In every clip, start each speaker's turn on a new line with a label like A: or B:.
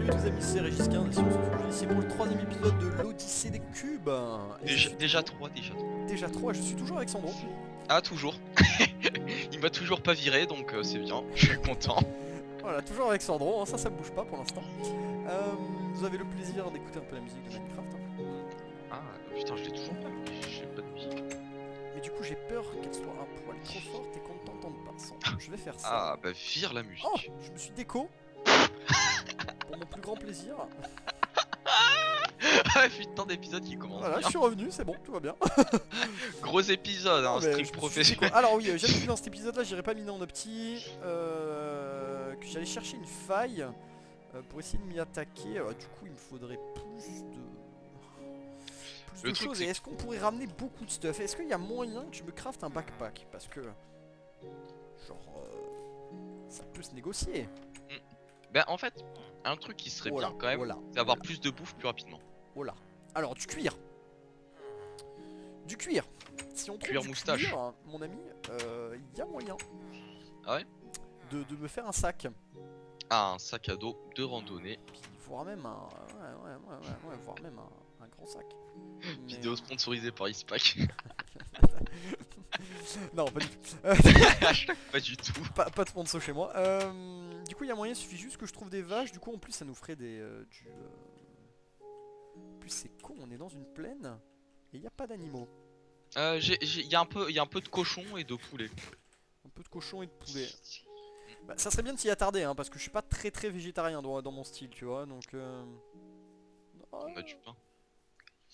A: Salut les amis, c'est Régis 15 et si on se retrouve ici pour le troisième épisode de l'Odyssée des Cubes. Et je suis
B: Déjà 3, déjà 3.
A: déjà 3, je suis toujours avec Sandro.
B: Ah, toujours. Il m'a toujours pas viré, donc c'est bien, je suis content.
A: Voilà, toujours avec Sandro, hein, ça bouge pas pour l'instant. Vous avez le plaisir d'écouter un peu la musique de Minecraft.
B: Ah, putain, je l'ai toujours pas, j'ai pas de musique.
A: Mais du coup j'ai peur qu'elle soit un poil trop forte et qu'on ne t'entende pas. Je vais faire ça.
B: Ah, bah vire la musique.
A: Oh, je me suis déco. Pour mon plus grand plaisir.
B: Ah putain d'épisode qui commence
A: Voilà, je
B: bien.
A: suis revenu, c'est bon, tout va bien.
B: Gros épisode,
A: Non,
B: hein,
A: mais
B: stream
A: je me suis déco.
B: professionnel.
A: Alors oui, j'avais dit dans cet épisode là, j'irai pas miner en opti, que j'allais chercher une faille pour essayer de m'y attaquer. Du coup il me faudrait plus
B: Le
A: de
B: truc,
A: choses.
B: c'est
A: Et est-ce qu'on pourrait ramener beaucoup de stuff? Est-ce qu'il y a moyen que je me crafte un backpack? Parce que genre ça peut se négocier.
B: Bah en fait, un truc qui serait
A: Oh là,
B: bien quand même,
A: oh là,
B: c'est avoir plus de bouffe plus rapidement.
A: oh là. Alors du cuir. Du cuir. Si on trouve
B: Cuir
A: du
B: moustache.
A: cuir, mon ami, il y a moyen
B: Ah ouais?
A: de me faire un sac.
B: Ah, un sac à dos de randonnée.
A: Puis voire même un, ouais, voire même un grand sac. Mais,
B: Vidéo sponsorisée par Ispac.
A: non, pas du tout.
B: Pas du tout.
A: Pas de sponsor chez moi. Du coup, il y a moyen, il suffit juste que je trouve des vaches. Du coup, en plus, ça nous ferait des En plus, c'est con, on est dans une plaine et il n'y a pas d'animaux.
B: Il y a un peu de cochon et de poulet.
A: Un peu de cochon et de poulet. Bah, ça serait bien de s'y attarder, hein, parce que je suis pas très végétarien dans mon style, tu vois. Donc, oh,
B: On a du pain.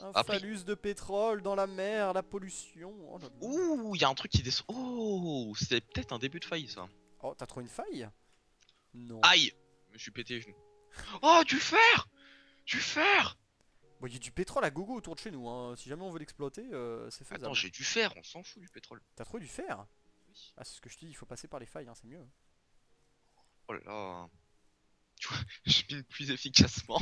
A: un
B: Après,
A: phallus de pétrole dans la mer, la pollution. Oh là là.
B: ouh, il y a un truc qui descend. Oh, c'est peut-être un début de faille ça.
A: Oh, t'as trouvé une faille? Non.
B: Aïe, je me suis pété les genoux. Oh, du fer! Du fer!
A: Bon, il y a du pétrole à gogo autour de chez nous, hein. Si jamais on veut l'exploiter, c'est faisable.
B: Attends, j'ai du fer, on s'en fout du pétrole.
A: T'as trouvé du fer?
B: Oui.
A: Ah, c'est ce que je te dis, il faut passer par les failles, hein, c'est mieux.
B: Oh là là. Tu vois, je mine plus efficacement.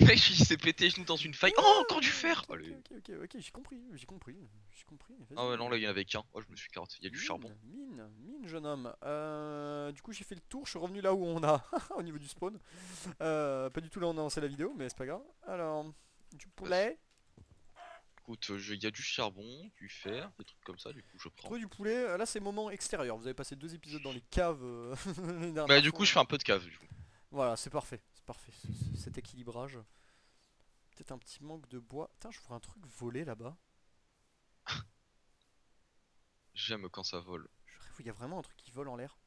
B: Mec, il s'est pété les genoux dans une faille. Oh, encore du fer!
A: Ok,
B: Allez.
A: ok, j'ai compris.
B: Ah ouais,
A: Vas-y.
B: non, là, il y en avait qu'un. Oh, je me suis carotte. Il y a du charbon.
A: Mine, jeune homme. Du coup, j'ai fait le tour, je suis revenu là où on a, au niveau du spawn. Pas du tout là où on a lancé la vidéo, mais c'est pas grave. Alors, du poulet.
B: Écoute, il y a du charbon, du fer, des trucs comme ça, du coup, je prends.
A: Trouver du poulet, là c'est moment extérieur. Vous avez passé 2 épisodes dans les caves les
B: Bah,
A: dernières
B: du coup,
A: fois.
B: je fais un peu de cave, du coup.
A: Voilà, c'est parfait, cet équilibrage. Peut-être un petit manque de bois. Putain, je vois un truc voler là-bas.
B: J'aime quand ça vole.
A: Je rêve où il y a vraiment un truc qui vole en l'air.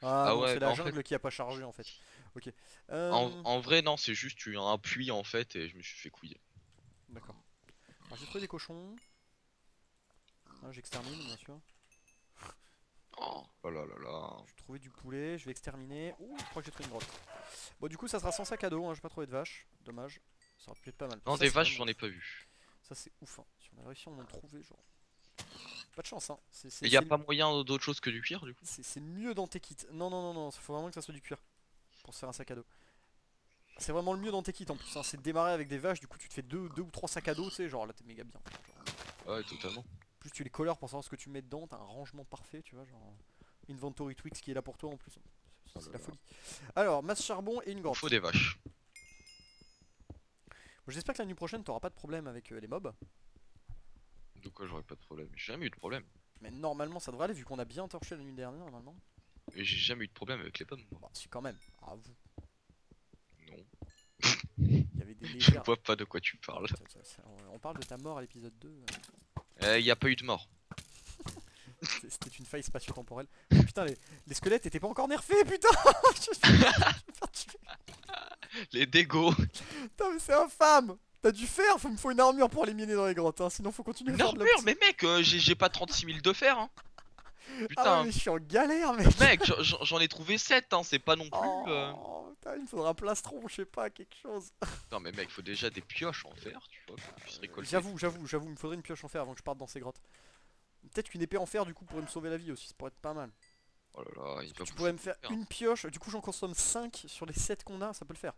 A: Ah
B: Ah
A: non,
B: ouais,
A: c'est
B: bah
A: la
B: en fait,
A: jungle qui a pas chargé en fait. Ok.
B: en vrai, non, c'est juste un puits en fait, et je me suis fait couiller.
A: D'accord. Alors j'ai trouvé des cochons. Ah, j'extermine bien sûr.
B: Oh là là là.
A: J'ai trouvé du poulet, je vais exterminer. Ouh, je crois que j'ai trouvé une grotte. Bon, du coup, ça sera sans sac à dos, hein. J'ai pas trouvé de vaches. Dommage. Ça aurait pu être pas mal.
B: Non,
A: Ça,
B: des
A: c'est
B: vaches,
A: vraiment
B: j'en ai
A: ouf.
B: pas vu.
A: Ça, c'est ouf, hein. Si on a réussi à en trouver, genre. Pas de chance, hein.
B: Et y a pas moyen d'autre chose que du cuir, du coup?
A: C'est mieux dans tes kits. Non. Faut vraiment que ça soit du cuir pour se faire un sac à dos. C'est vraiment le mieux dans tes kits en plus, hein. C'est de démarrer avec des vaches. Du coup, tu te fais deux ou trois sacs à dos, tu sais. Genre là, t'es méga bien. Genre,
B: Ouais, totalement.
A: plus tu les colores pour savoir ce que tu mets dedans. T'as un rangement parfait, tu vois. Genre, Inventory Twix qui est là pour toi en plus.
B: Oh
A: C'est
B: là
A: la
B: là.
A: folie. Alors, masse charbon et une
B: Il
A: grotte.
B: faut des vaches.
A: Bon, j'espère que la nuit prochaine t'auras pas de problème avec les mobs.
B: De quoi j'aurais pas de problème. J'ai jamais eu de problème.
A: Mais normalement ça devrait aller vu qu'on a bien torché la nuit dernière normalement.
B: Et j'ai jamais eu de problème avec les pommes, moi.
A: Bon, si quand même, à vous.
B: Non.
A: Il y avait des
B: Je
A: légères.
B: vois pas de quoi tu parles.
A: On parle de ta mort à l'épisode 2.
B: Y a pas eu de mort.
A: C'était une faille spatio-temporelle. Oh, putain, les squelettes étaient pas encore nerfés, putain. Je vais faire tuer.
B: Les dégos.
A: Putain, mais c'est infâme. T'as du fer, me faut une armure pour les miner dans les grottes, hein. Sinon faut continuer à
B: Une
A: faire de
B: armure,
A: l'opti.
B: mais mec, j'ai pas 36 000 de fer, hein.
A: Ah ouais,
B: Putain.
A: mais je suis en galère, mec.
B: Mec, j'en ai trouvé 7, hein, c'est pas non plus.
A: Oh, putain, il me faudra un plastron, je sais pas, quelque chose.
B: Non, mais mec, faut déjà des pioches en fer, tu vois, pour que tu puisses récolter.
A: J'avoue, il me faudrait une pioche en fer avant que je parte dans ces grottes. Peut-être qu'une épée en fer du coup pourrait me sauver la vie aussi, ça pourrait être pas mal.
B: Oh là là, il va
A: Tu
B: bouffer
A: pourrais me
B: tout
A: faire
B: le fer.
A: une pioche, du coup j'en consomme 5 sur les 7 qu'on a, ça peut le faire.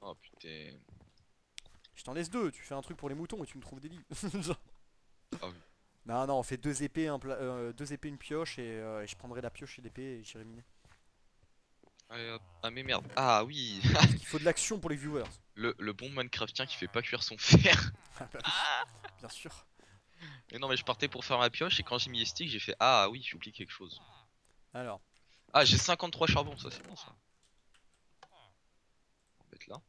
B: Oh putain.
A: Je t'en laisse 2, tu fais un truc pour les moutons et tu me trouves des lits. Genre.
B: Ah oui.
A: Non, on fait 2 épées, 2 épées, une pioche et je prendrai la pioche et l'épée et j'irai miner.
B: Allez, hop. Ah mais merde. Ah oui.
A: Parce qu'il faut de l'action pour les viewers.
B: Le bon Minecraftien qui fait pas cuire son fer.
A: Ah bah oui,
B: Ah
A: bien sûr.
B: mais non mais je partais pour faire ma pioche et quand j'ai mis les sticks j'ai fait ah oui j'ai oublié quelque chose.
A: Alors,
B: Ah j'ai 53 charbons ça c'est bon ça. On va mettre là.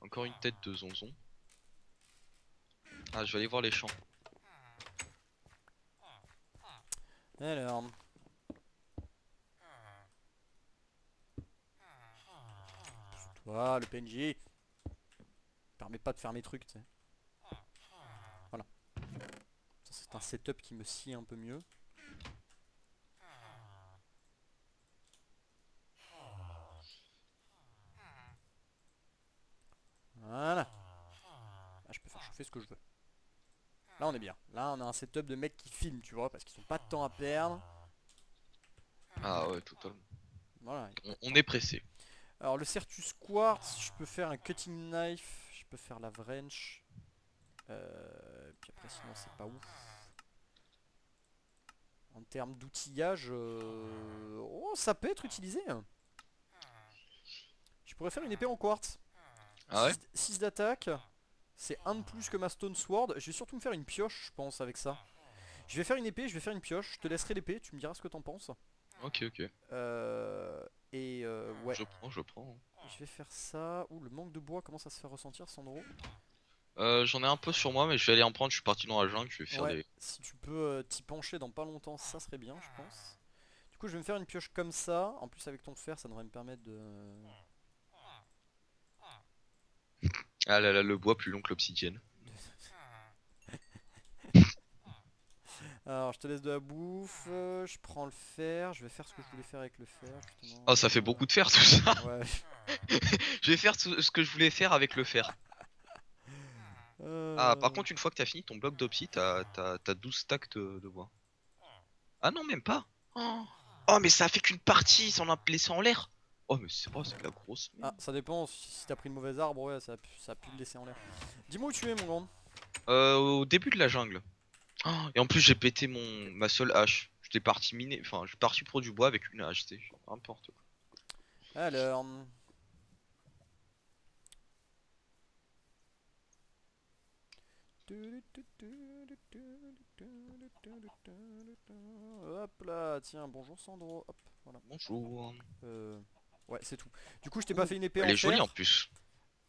B: Encore une tête de zonzon. Ah je vais aller voir les champs.
A: alors. Voilà, le PNJ. Permet pas de faire mes trucs, tu sais. Voilà. Ça, c'est un setup qui me scie un peu mieux. Voilà. Là, je peux faire chauffer ce que je veux. Là, on est bien. Là, on a un setup de mecs qui filment, tu vois, parce qu'ils ont pas de temps à perdre.
B: Ah ouais totalement.
A: Voilà.
B: On est pressé.
A: Alors, le Certus Quartz, je peux faire un cutting knife. Je peux faire la wrench. Puis après, sinon, c'est pas ouf. En termes d'outillage, oh, ça peut être utilisé. Je pourrais faire une épée en quartz.
B: Ah ouais?
A: 6 d'attaque. C'est un de plus que ma Stone Sword. Je vais surtout me faire une pioche, je pense, avec ça. Je vais faire une épée, je vais faire une pioche. Je te laisserai l'épée, tu me diras ce que t'en penses.
B: Ok ok.
A: Ouais,
B: Je prends.
A: je vais faire ça. Ouh, le manque de bois, comment ça se fait ressentir, Sandro?
B: J'en ai un peu sur moi mais je vais aller en prendre, je suis parti dans la jungle, je vais faire
A: Ouais,
B: des...
A: si tu peux t'y pencher dans pas longtemps, ça serait bien, je pense. Du coup, je vais me faire une pioche comme ça. En plus, avec ton fer, ça devrait me permettre de...
B: Ah là là le bois plus long que l'obsidienne.
A: Alors, je te laisse de la bouffe. Je prends le fer. Je vais faire ce que je voulais faire avec le fer, justement.
B: Oh ça fait beaucoup de fer tout ça.
A: Ouais.
B: Je vais faire ce que je voulais faire avec le fer. Ah par contre une fois que t'as fini ton bloc d'opsie t'as 12 stacks de bois. Ah non même pas. Oh, oh, mais ça a fait qu'une partie, ça en a laissé en l'air. Oh mais c'est de la grosse
A: Ah,
B: merde.
A: ça dépend. Si t'as pris le mauvais arbre, ouais, ça a pu le laisser en l'air. Dis-moi où tu es, mon grand.
B: Au début de la jungle. Oh, et en plus j'ai pété ma seule hache. J'étais parti miner, enfin je suis parti pour du bois avec une hache, c'est n'importe quoi.
A: Alors... Hop là, tiens, bonjour Sandro. Hop, voilà.
B: Bonjour.
A: Euh, Ouais, c'est tout. Du coup, je t'ai pas
B: Ouh,
A: fait une épée
B: elle
A: en
B: est jolie en
A: fer.
B: plus.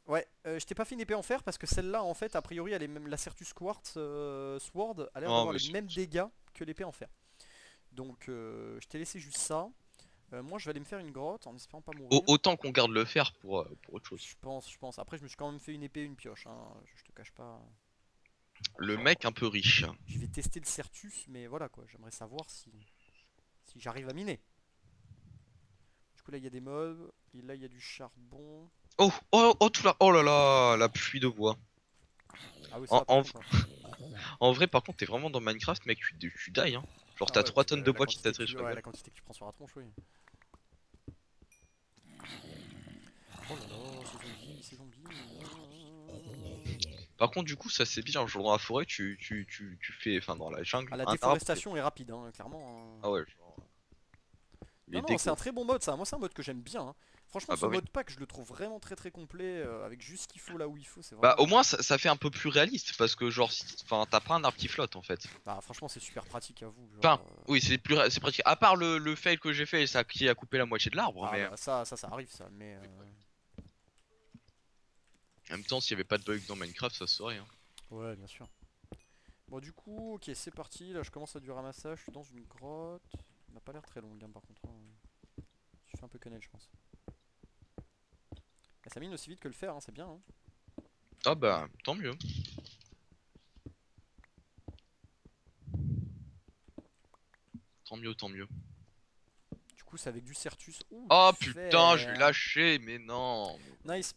A: Ouais, je t'ai pas fait une épée en fer parce que celle-là, en fait, a priori, elle est même la Certus Quartz Sword a l'air
B: Oh
A: d'avoir
B: mais
A: les
B: c'est
A: mêmes dégâts que l'épée en fer. Donc, je t'ai laissé juste ça. Moi, je vais aller me faire une grotte en espérant pas mourir.
B: autant qu'on garde le fer pour autre chose.
A: Je pense. Après, je me suis quand même fait une épée et une pioche, hein. Je te cache pas.
B: Le mec un peu riche.
A: Je vais tester le Certus, mais voilà quoi. J'aimerais savoir si j'arrive à miner. Du coup, là, il y a des mobs. Et là, il y a du charbon.
B: Oh tout là, oh là là, la pluie de bois.
A: Ah oui,
B: En,
A: ça, par
B: en,
A: contre.
B: en vrai par contre t'es vraiment dans Minecraft mec, tu die hein. Genre
A: Ah
B: t'as
A: ouais,
B: 3
A: parce que
B: tonnes de
A: la
B: bois qui
A: quantité que
B: t'atterrissent
A: tu,
B: sur la
A: ouais,
B: gueule.
A: la quantité que tu prends sur la tronche, oui. Oh là là, ces zombies.
B: Par contre, du coup, ça c'est bien. Genre dans la forêt, tu fais, enfin dans la jungle,
A: Ah, la
B: un arbre.
A: déforestation est rapide, hein, clairement.
B: Ah ouais, genre, il
A: Non,
B: est
A: non, c'est un
B: dégueu.
A: très bon mode ça. Moi, c'est un mode que j'aime bien, hein. Franchement,
B: Ah
A: ce
B: bah oui.
A: mode pack, je le trouve vraiment très très complet. Avec juste ce qu'il faut là où il faut. C'est
B: Bah
A: vraiment.
B: au moins ça fait un peu plus réaliste parce que genre, enfin t'as pas un arbre qui flotte en fait.
A: Bah, franchement, c'est super pratique à vous.
B: Enfin,
A: Genre.
B: oui, c'est pratique. À part le fail que j'ai fait, ça qui a coupé la moitié de l'arbre,
A: Ah,
B: mais
A: bah, ça arrive ça. Mais.
B: en même temps, s'il y avait pas de bug dans Minecraft, ça se saurait. Hein.
A: Ouais, bien sûr. Bon, du coup, ok, c'est parti. Là, je commence à du ramassage. Je suis dans une grotte. Elle m'a pas l'air très longue, hein, par contre, hein. Je fais un peu connaître, je pense. Et ça mine aussi vite que le fer, hein, c'est bien, hein.
B: Ah bah tant mieux. Tant mieux, tant mieux.
A: Du coup, c'est avec du Certus. Ouh,
B: Oh
A: du
B: putain, je l'ai
A: fer.
B: lâché, mais non.
A: Nice.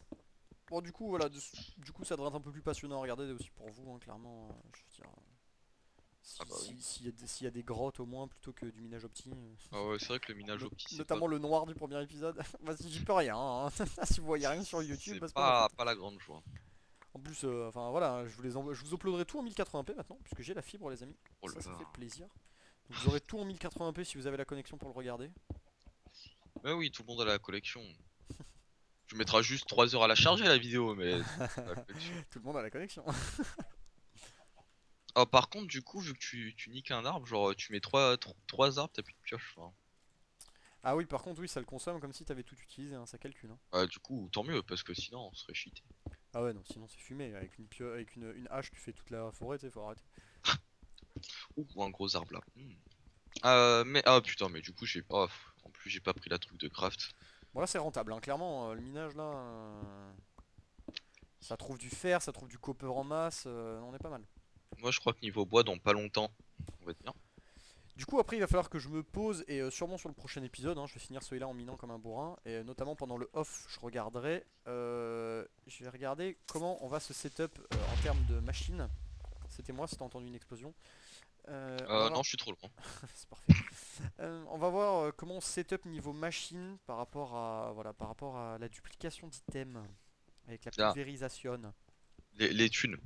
A: Bon, du coup, voilà. Du coup, ça devrait être un peu plus passionnant à regarder aussi pour vous, hein, clairement. Je veux dire.
B: Ah bah oui.
A: S'il y a des grottes au moins plutôt que du minage opti.
B: Ah ouais, c'est vrai que le minage opti, c'est pas,
A: Notamment le noir du premier épisode. Bah, si j'y peux rien, hein. Si vous voyez rien sur YouTube,
B: c'est
A: bah, c'est pas ma faute.
B: pas la grande joie.
A: En plus, enfin voilà, je vous uploaderai tout en 1080p maintenant, puisque j'ai la fibre, les amis.
B: Oh là
A: Ça
B: là.
A: fait plaisir. Donc vous aurez tout en 1080p si vous avez la connexion pour le regarder.
B: Mais oui, tout le monde a la collection. Tu mettras juste 3 heures à la charger la vidéo, mais c'est la collection.
A: Tout le monde a la connexion.
B: Ah, par contre, du coup, vu que tu niques un arbre, genre tu mets trois arbres, t'as plus de pioche. Enfin.
A: Ah oui, par contre, oui, ça le consomme comme si t'avais tout utilisé, hein, ça calcule. Hein.
B: Du coup, tant mieux, parce que sinon on serait cheaté.
A: Ah ouais, non, sinon c'est fumé. Avec une hache, tu fais toute la forêt, tu sais, faut arrêter.
B: Ou un gros arbre là. Mais putain, mais du coup, j'ai pas. En plus, j'ai pas pris la truc de craft.
A: Bon, là, c'est rentable, hein. Clairement, le minage là, ça trouve du fer, ça trouve du copper en masse, on est pas mal.
B: Moi, je crois que niveau bois, dans pas longtemps, on va être bien.
A: Du coup, après, il va falloir que je me pose et sûrement sur le prochain épisode, hein, je vais finir celui-là en minant comme un bourrin. Et notamment pendant le off, je regarderai. Je vais regarder comment on va se setup en termes de machine. C'était moi si t'as entendu une explosion. On va voir.
B: Non, je suis trop loin.
A: C'est parfait. On va voir comment on setup niveau machine par rapport à, voilà, par rapport à la duplication d'items avec la
B: Là,
A: pulvérisation.
B: les thunes.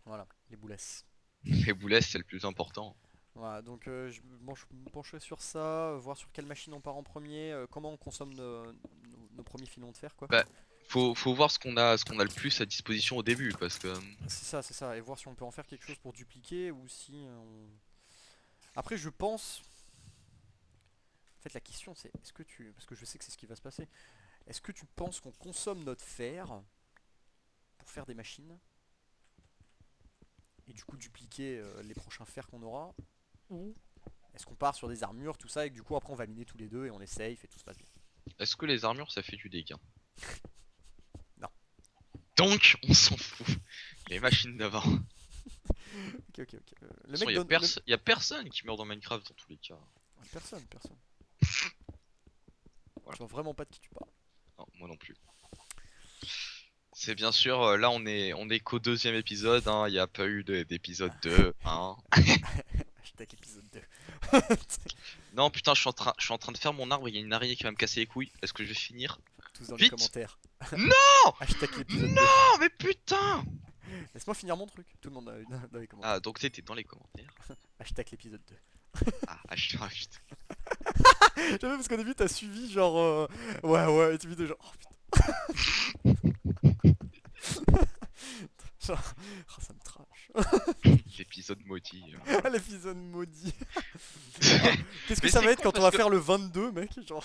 A: Voilà, les boulesses.
B: Les boulets, c'est le plus important.
A: Voilà, donc je me pencherai sur ça, voir sur quelle machine on part en premier, comment on consomme nos premiers filons de fer, quoi.
B: Bah, faut voir ce qu'on a le plus à disposition au début, parce que.
A: C'est ça, et voir si on peut en faire quelque chose pour dupliquer ou si on... Après, je pense... En fait, la question c'est, est-ce que tu... Parce que je sais que c'est ce qui va se passer. Est-ce que tu penses qu'on consomme notre fer pour faire des machines et du coup dupliquer les prochains fers qu'on aura? Ou est-ce qu'on part sur des armures, tout ça, et que du coup après on va miner tous les deux et on est safe et tout se passe bien?
B: Est-ce que les armures, ça fait du dégât?
A: Non.
B: Donc, on s'en fout. Les machines d'avant. De
A: Ok, ok, ok.
B: toute
A: Le
B: façon,
A: mec donne...
B: y a personne qui meurt dans Minecraft dans tous les cas.
A: Personne, personne. Je
B: Voilà.
A: vois vraiment pas de qui tu parles.
B: Non, moi non plus. C'est bien sûr, là on est qu'au deuxième épisode, hein, il n'y a pas eu d'épisode 2, hein.
A: Hashtag épisode 2.
B: Non putain, je suis en train de faire mon arbre, il y a une araignée qui va me casser les couilles. Est-ce que je vais finir?
A: Tous dans les
B: Vite!
A: commentaires.
B: Non!
A: Hashtag l'épisode 2.
B: Non, mais putain!
A: Laisse-moi finir mon truc. Tout le monde dans les commentaires.
B: Ah, donc t'étais dans les commentaires.
A: Hashtag l'épisode 2.
B: Ah, putain.
A: J'aime bien parce qu'au début t'as suivi genre ouais ouais et tu vidéos genre oh putain. Genre oh, ça me trash.
B: L'épisode maudit.
A: L'épisode maudit. Ah, qu'est-ce que
B: Mais
A: ça
B: c'est
A: va être
B: con
A: quand on
B: parce
A: va
B: que...
A: faire le 22 mec genre.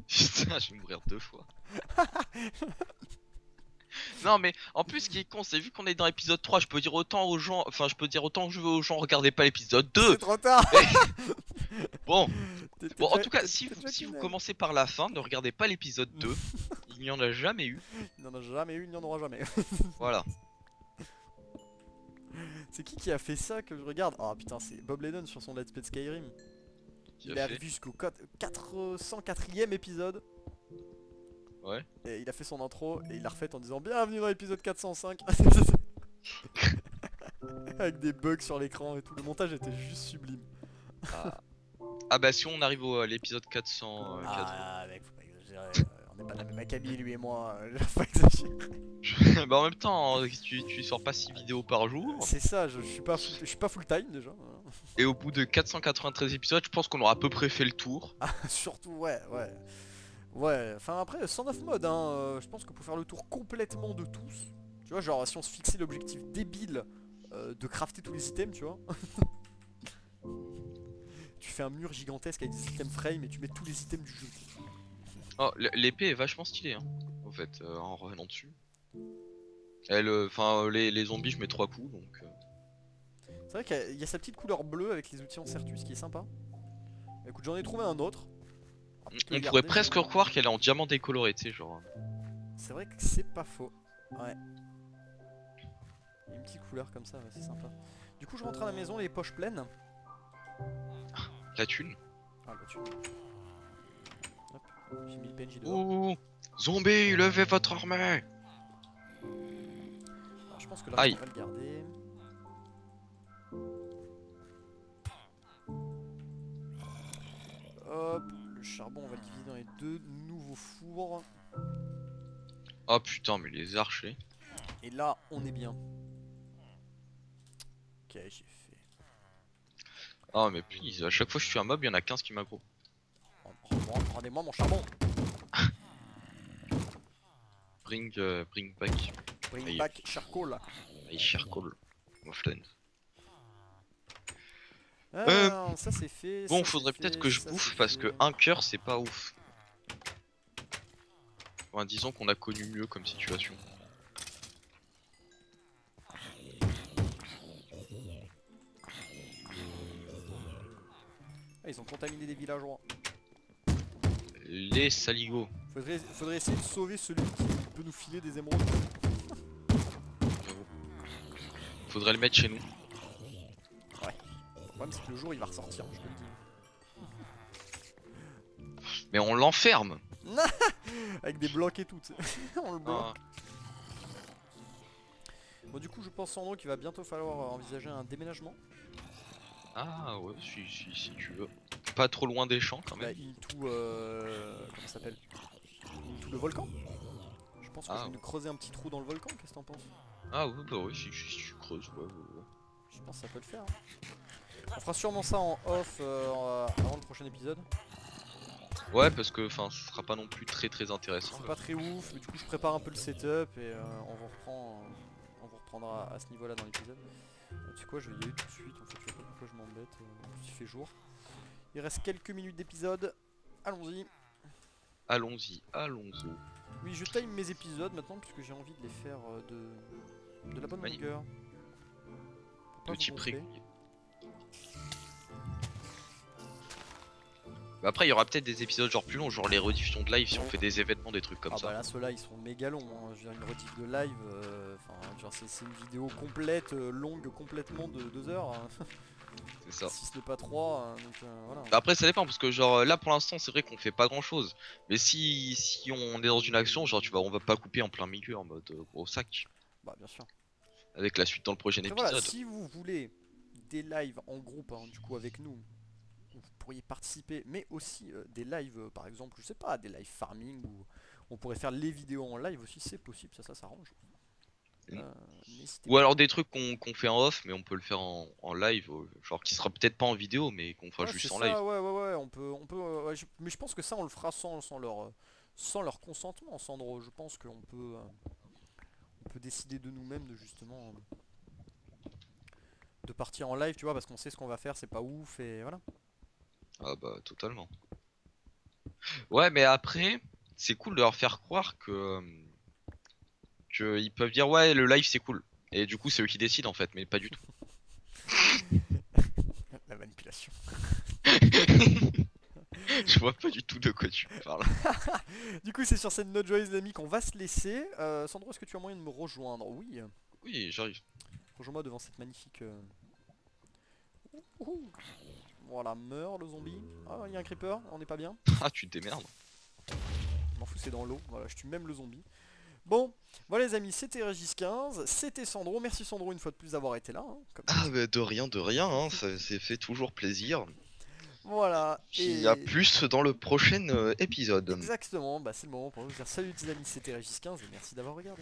B: Putain, je vais mourir 2 fois. Non mais en plus ce qui est con c'est vu qu'on est dans l'épisode 3 je peux dire autant aux gens, enfin je peux dire autant que je veux aux gens regardez pas l'épisode 2.
A: C'est trop tard.
B: Bon,
A: T'es
B: bon en
A: déjà-
B: tout cas
A: t'es-
B: si
A: t'es
B: vous,
A: déjà
B: si vous
A: tunnel.
B: commencez par la fin ne regardez pas l'épisode 2. Il n'y en a jamais eu.
A: Il n'y en a jamais eu, il n'y en aura jamais.
B: Voilà.
A: C'est qui a fait ça que je regarde? Ah putain, c'est Bob Lennon sur son Let's Play de Skyrim.
B: Qui
A: Il
B: a
A: est
B: fait
A: arrivé jusqu'au 404ème épisode.
B: Ouais.
A: Et il a fait son intro et il l'a refait en disant bienvenue dans l'épisode 405. Avec des bugs sur l'écran et tout. Le montage était juste sublime.
B: Ah bah si on arrive à l'épisode 404.
A: Ah mec, faut pas exagérer. On n'est pas de la même acabit lui et moi. Faut pas exagérer.
B: Bah en même temps tu sors pas 6 vidéos par jour.
A: C'est ça, je suis pas full time déjà.
B: Et au bout de 493 épisodes je pense qu'on aura à peu près fait le tour.
A: Surtout ouais, ouais. Ouais, enfin après, 109 modes, hein, je pense qu'on peut faire le tour complètement de tous. Tu vois, genre si on se fixait l'objectif débile de crafter tous les items, tu vois. Tu fais un mur gigantesque avec des items frame et tu mets tous les items du jeu.
B: Oh l'épée est vachement stylée hein. En fait en revenant dessus. Elle, enfin les zombies je mets 3 coups donc.
A: C'est vrai qu'il y a sa petite couleur bleue avec les outils en Certus qui est sympa. Écoute, j'en ai trouvé un autre.
B: On pourrait presque croire qu'elle est en diamant décoloré, tu sais, genre.
A: C'est vrai que c'est pas faux. Ouais. Il y a une petite couleur comme ça, ouais, c'est sympa. Du coup, je rentre à la maison les poches pleines.
B: La thune.
A: Ah, bah tu. Hop, j'ai mis le PNJ dehors.
B: Ouh, zombie, levez votre armée.
A: Alors, je pense que là,
B: Aïe.
A: on va le garder. Hop, le charbon, on va le diviser dans les deux nouveaux fours.
B: Oh putain, mais les archers.
A: Et là, on est bien. Ok, j'ai fait.
B: Oh mais please, à chaque fois que je suis un mob, il y en a 15 qui m'aggro.
A: On va Rendez-moi mon charbon.
B: Bring back
A: Bring
B: Aïe.
A: back charcoal.
B: my charcoal, my friend.
A: Ça c'est fait.
B: Bon,
A: ça,
B: faudrait
A: c'est
B: peut-être
A: fait,
B: que je
A: ça,
B: bouffe
A: c'est
B: parce
A: fait.
B: que un cœur c'est pas ouf. Enfin, disons qu'on a connu mieux comme situation.
A: Ah, ils ont contaminé des villageois.
B: Les saligots.
A: Faudrait essayer de sauver celui qui peut nous filer des émeraudes.
B: J'avoue. Faudrait le mettre chez nous.
A: Le problème c'est que le jour il va ressortir, je te le
B: Mais on l'enferme.
A: dis. Avec des blocs et tout, tu sais. On le bloque.
B: Ah,
A: Bon du coup je pense Sandro qu'il va bientôt falloir envisager un déménagement.
B: ah ouais, si tu veux. Pas trop loin des champs quand
A: Bah
B: même.
A: into comment ça s'appelle? Into le volcan. Je pense que
B: Ah,
A: je vais nous creuser un petit trou dans le volcan, qu'est-ce que t'en penses?
B: Ah ouais, bah ouais, si tu creuses, ouais.
A: Je pense que ça peut le faire. On fera sûrement ça en off avant le prochain épisode.
B: Ouais, parce que enfin, ce sera pas non plus très intéressant.
A: C'est pas très ouf, mais du coup je prépare un peu le setup et on vous reprendra à ce niveau là dans l'épisode. Tu sais quoi, je vais y aller tout de suite, en fait je sais pas pourquoi je m'embête, en plus il fait jour. Il reste quelques minutes d'épisode, allons-y.
B: Allons-y.
A: Oui, je time mes épisodes maintenant puisque j'ai envie de les faire de la bonne
B: Magnifique.
A: longueur. Pour pas
B: De
A: vous
B: type
A: gonfler.
B: régulier. Bah après, il y aura peut-être des épisodes genre plus longs, genre les rediffusions de live si on fait des événements, des trucs comme
A: Ah
B: ça.
A: bah là ceux-là ils seront méga longs, hein. Je veux dire une rediff de live, enfin genre c'est une vidéo complète, longue complètement de 2 heures, hein.
B: C'est ça.
A: Si ce n'est pas 3, donc voilà.
B: Bah après, ça dépend parce que genre là pour l'instant, c'est vrai qu'on fait pas grand chose. Mais si on est dans une action, genre on va pas couper en plein milieu en mode gros sac.
A: Bah bien sûr.
B: Avec la suite dans le prochain
A: Après,
B: épisode.
A: voilà, si vous voulez des lives en groupe, hein, du coup avec nous, vous pourriez participer, mais aussi des lives, par exemple, je sais pas, des lives farming, où on pourrait faire les vidéos en live aussi, c'est possible, ça s'arrange. N'hésitez
B: Ou alors des trucs qu'on fait en off, mais on peut le faire en live, genre qui sera peut-être pas en vidéo, mais qu'on fera
A: Ouais,
B: juste
A: c'est
B: en
A: ça,
B: live.
A: ouais, on peut, ouais, mais je pense que ça on le fera sans leur consentement, Sandro. Je pense qu'on peut, on peut décider de nous-mêmes de justement de partir en live, tu vois, parce qu'on sait ce qu'on va faire, c'est pas ouf et voilà.
B: Ah bah totalement. Ouais, mais après, c'est cool de leur faire croire que ils peuvent dire ouais le live c'est cool. Et du coup c'est eux qui décident en fait, mais pas du tout.
A: La manipulation.
B: Je vois pas du tout de quoi tu parles.
A: Du coup, c'est sur cette note joyeuse d'amis qu'on va se laisser. Sandro, est-ce que tu as moyen de me rejoindre? Oui.
B: Oui, j'arrive.
A: Rejoins-moi devant cette magnifique. Ouhou. Voilà, meurt le zombie. Ah, il y a un creeper, on n'est pas bien.
B: Ah, tu te démerdes.
A: Je m'en fous, c'est dans l'eau. Voilà, je tue même le zombie. Bon, voilà les amis, c'était Régis 15, c'était Sandro. Merci Sandro une fois de plus d'avoir été là, hein, comme
B: Ah bah de rien, hein, ça s'est fait toujours plaisir.
A: voilà,
B: Puis à plus dans le prochain épisode.
A: exactement, bah c'est le moment pour vous dire salut les amis, c'était Régis 15 et merci d'avoir regardé.